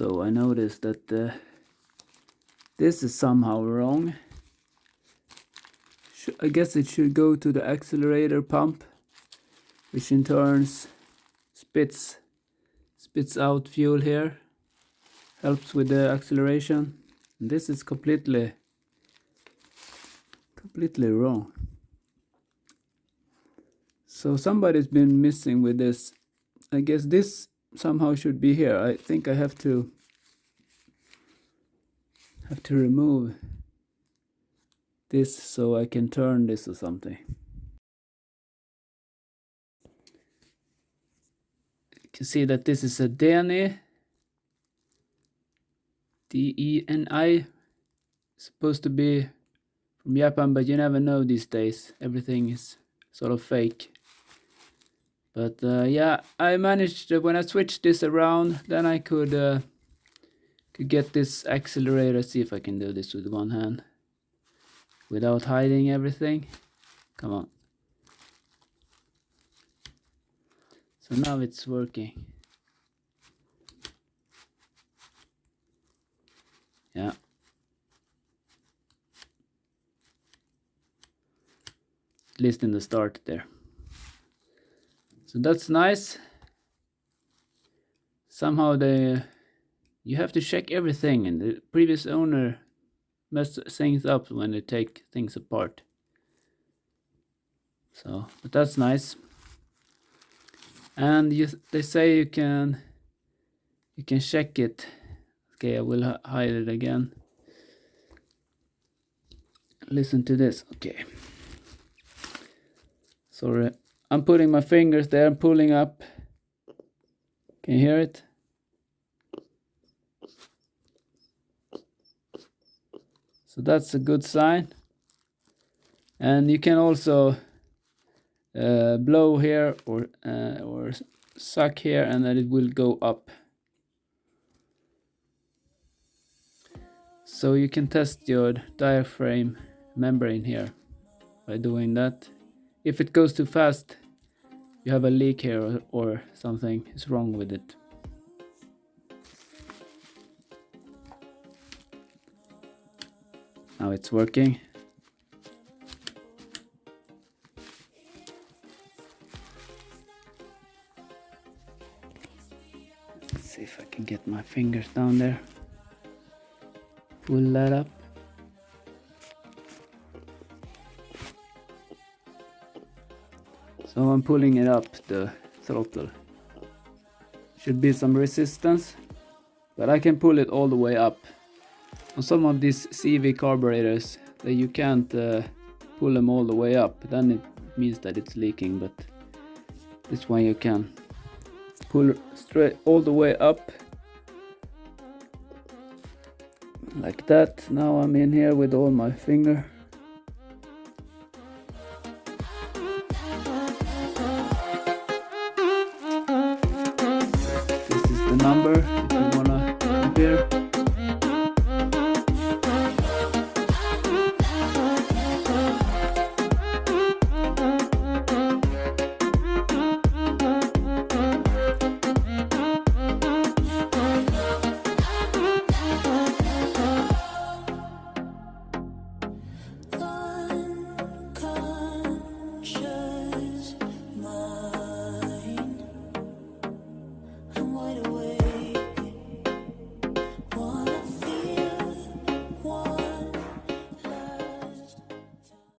Also, I noticed that this is somehow wrong. I guess it should go to the accelerator pump, which in turn spits out fuel here, helps with the acceleration. And this is completely wrong. So somebody's been missing with this. I guess this somehow should be here. I think I have to remove this so I can turn this or something. You can see that this is a Deni DENI. Supposed to be from Japan, but you never know these days. Everything is sort of fake. But yeah, I managed when I switched this around, then I could get this accelerator. See if I can do this with one hand without hiding everything. Come on. So now it's working. Yeah. At least in the start there. So that's nice. Somehow you have to check everything, and the previous owner messed things up when they take things apart. So, but that's nice. And they say you can check it. Okay, I will hide it again. Listen to this. Okay. Sorry. I'm putting my fingers there and pulling up. Can you hear it? So that's a good sign. And you can also blow here or suck here, and then it will go up. So you can test your diaphragm membrane here by doing that. If it goes too fast, you have a leak here or something is wrong with it. Now it's working. Let's see if I can get my fingers down there. Pull that up. So I'm pulling it up, the throttle. Should be some resistance, but I can pull it all the way up. On some of these CV carburetors, that you can't pull them all the way up. Then it means that it's leaking, but this one you can pull straight all the way up. Like that. Now I'm in here with all my finger. This is the number.